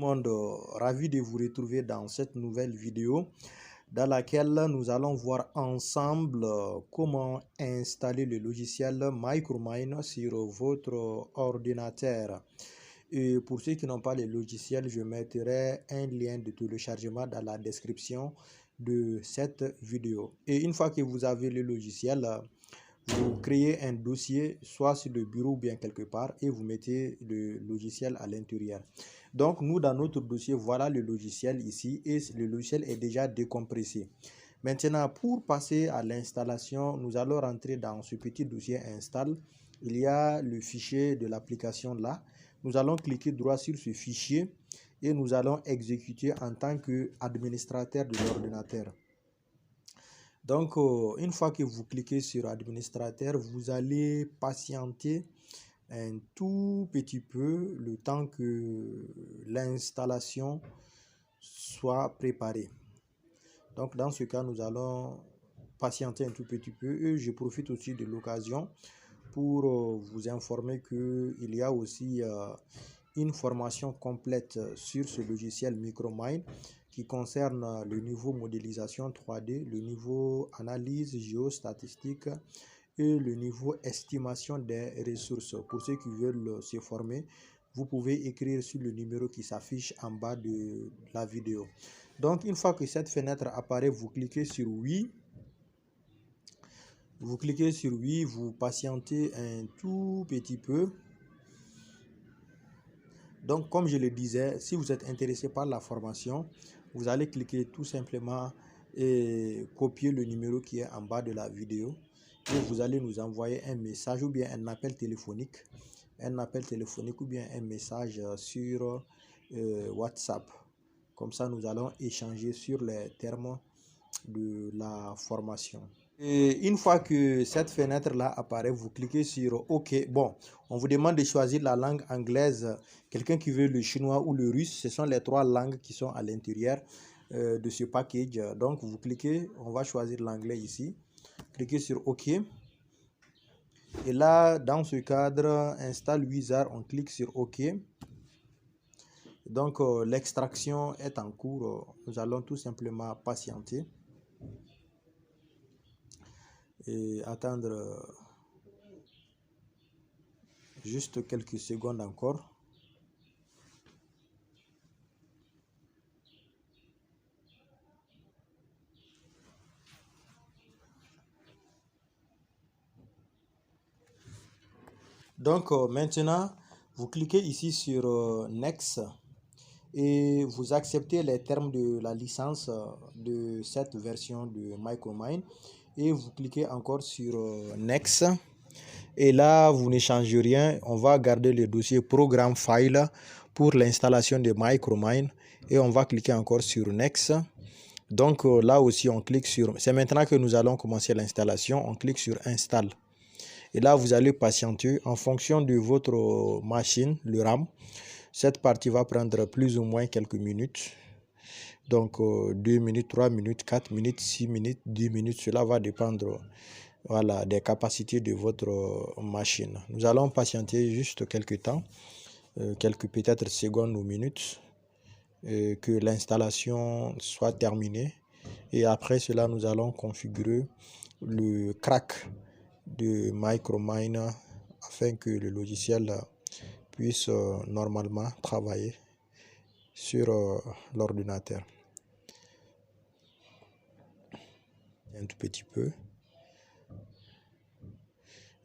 Monde, ravi de vous retrouver dans cette nouvelle vidéo dans laquelle nous allons voir ensemble comment installer le logiciel Micromine sur votre ordinateur. Et pour ceux qui n'ont pas le logiciel, je mettrai un lien de téléchargement dans la description de cette vidéo. Et une fois que vous avez le logiciel, vous créez un dossier soit sur le bureau ou bien quelque part et vous mettez le logiciel à l'intérieur. Donc nous dans notre dossier, voilà le logiciel ici et le logiciel est déjà décompressé. Maintenant pour passer à l'installation, nous allons rentrer dans ce petit dossier install. Il y a le fichier de l'application là. Nous allons cliquer droit sur ce fichier et nous allons exécuter en tant qu'administrateur de l'ordinateur. Donc, une fois que vous cliquez sur administrateur, vous allez patienter un tout petit peu le temps que l'installation soit préparée. Donc, dans ce cas, nous allons patienter un tout petit peu et je profite aussi de l'occasion pour vous informer qu'il y a aussi une formation complète sur ce logiciel Micromine qui concerne le niveau modélisation 3D, le niveau analyse géostatistique et le niveau estimation des ressources. Pour ceux qui veulent se former, vous pouvez écrire sur le numéro qui s'affiche en bas de la vidéo. Donc, une fois que cette fenêtre apparaît, vous cliquez sur oui. Vous cliquez sur oui, vous patientez un tout petit peu. Donc, comme je le disais, si vous êtes intéressé par la formation, vous allez cliquer tout simplement et copier le numéro qui est en bas de la vidéo et vous allez nous envoyer un message ou bien un appel téléphonique ou bien un message sur WhatsApp. Comme ça, nous allons échanger sur les termes de la formation. Et une fois que cette fenêtre là apparaît, vous cliquez sur OK. Bon, on vous demande de choisir la langue anglaise. Quelqu'un qui veut le chinois ou le russe, ce sont les trois langues qui sont à l'intérieur de ce package. Donc vous cliquez, on va choisir l'anglais ici. Cliquez sur OK. Et là, dans ce cadre, install Wizard, on clique sur OK. Donc l'extraction est en cours. Nous allons tout simplement patienter et attendre juste quelques secondes encore. Donc maintenant, vous cliquez ici sur Next et vous acceptez les termes de la licence de cette version de Micromine et vous cliquez encore sur Next. Et là, vous ne changez rien. On va garder le dossier Programme File pour l'installation de Micromine et on va cliquer encore sur Next. Donc là aussi, on clique sur... C'est maintenant que nous allons commencer l'installation. On clique sur Install. Et là, vous allez patienter en fonction de votre machine, le RAM. Cette partie va prendre plus ou moins quelques minutes. Donc 2 minutes, 3 minutes, 4 minutes, 6 minutes, 10 minutes. Cela va dépendre voilà, des capacités de votre machine. Nous allons patienter juste quelques temps, quelques peut-être secondes ou minutes, que l'installation soit terminée. Et après cela, nous allons configurer le crack de Micromine afin que le logiciel puisse normalement travailler sur l'ordinateur. Un tout petit peu.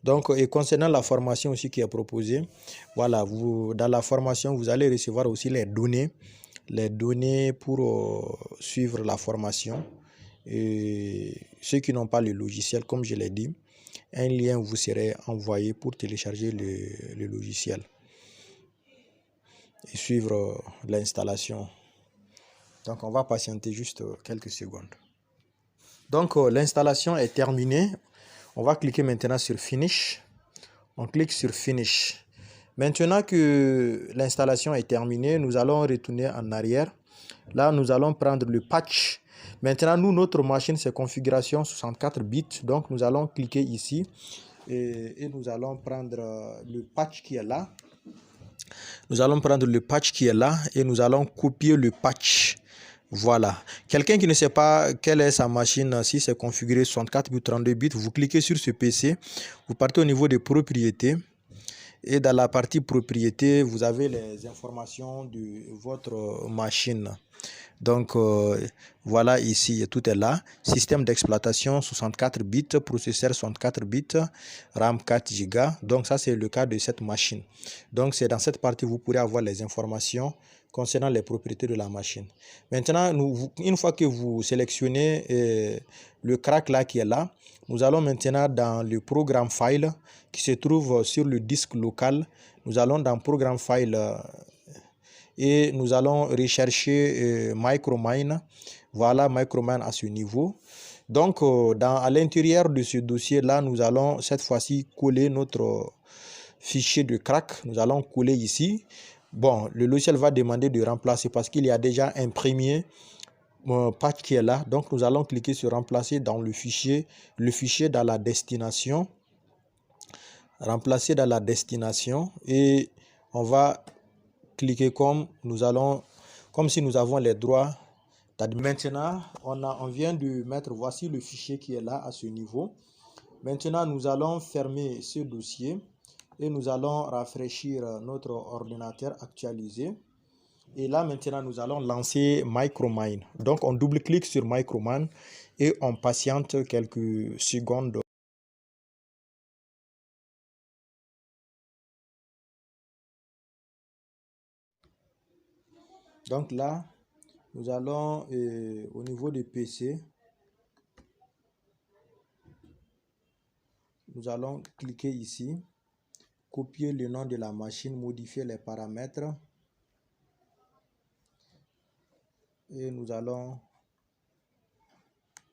Donc, et concernant la formation aussi qui est proposée, voilà, dans la formation, vous allez recevoir aussi les données pour suivre la formation. Et ceux qui n'ont pas le logiciel, comme je l'ai dit, un lien vous serait envoyé pour télécharger le logiciel et suivre l'installation. Donc, on va patienter juste quelques secondes. Donc, l'installation est terminée. On va cliquer maintenant sur Finish. On clique sur Finish. Maintenant que l'installation est terminée, nous allons retourner en arrière. Là, nous allons prendre le patch. Maintenant, nous, notre machine, c'est configuration 64 bits. Donc, nous allons cliquer ici et nous allons prendre le patch qui est là. Nous allons prendre le patch qui est là et nous allons copier le patch. Voilà. Quelqu'un qui ne sait pas quelle est sa machine, si c'est configuré 64 bits ou 32 bits, vous cliquez sur ce PC, vous partez au niveau des propriétés et dans la partie propriétés, vous avez les informations de votre machine. Donc voilà, ici tout est là. Système d'exploitation 64 bits, processeur 64 bits, RAM 4 Go. Donc ça c'est le cas de cette machine. Donc c'est dans cette partie vous pourrez avoir les informations concernant les propriétés de la machine. Maintenant, une fois que vous sélectionnez le crack là qui est là, nous allons maintenant dans le programme file qui se trouve sur le disque local. Nous allons dans programme file et nous allons rechercher Micromine. Voilà Micromine à ce niveau. Donc à l'intérieur de ce dossier là, nous allons cette fois-ci coller notre fichier de crack. Nous allons coller ici. Bon, le logiciel va demander de remplacer parce qu'il y a déjà un premier patch qui est là. Donc nous allons cliquer sur remplacer dans le fichier dans la destination. Remplacer dans la destination et on va cliquer comme si nous avons les droits. Maintenant, on vient de mettre, voici le fichier qui est là à ce niveau. Maintenant, nous allons fermer ce dossier et nous allons rafraîchir notre ordinateur actualisé. Et là, maintenant, nous allons lancer Micromine. Donc, on double-clique sur Micromine et on patiente quelques secondes. Donc là, nous allons au niveau du PC, nous allons cliquer ici, copier le nom de la machine, modifier les paramètres et nous allons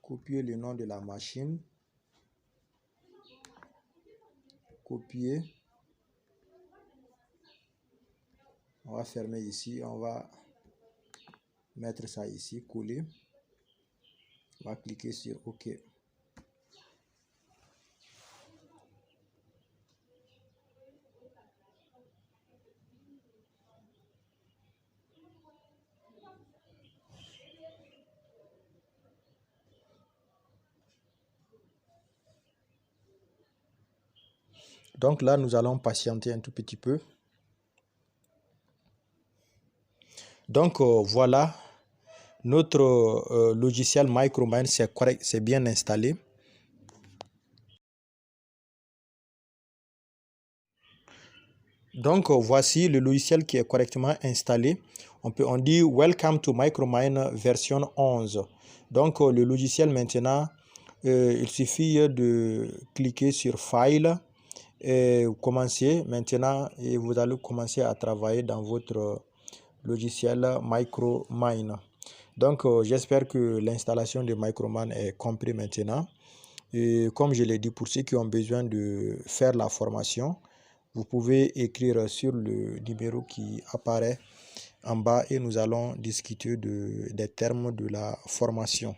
copier le nom de la machine, copier, on va fermer ici, on va mettre ça ici, coller, on va cliquer sur OK. Donc là, nous allons patienter un tout petit peu. Donc voilà, notre logiciel Micromine, c'est correct, c'est bien installé. Donc voici le logiciel qui est correctement installé. On dit Welcome to Micromine version 11. Donc le logiciel maintenant, il suffit de cliquer sur File et commencer maintenant et vous allez commencer à travailler dans votre logiciel Micromine. Donc j'espère que l'installation de Micromine est comprise maintenant. Et comme je l'ai dit, pour ceux qui ont besoin de faire la formation, vous pouvez écrire sur le numéro qui apparaît en bas et nous allons discuter des termes de la formation.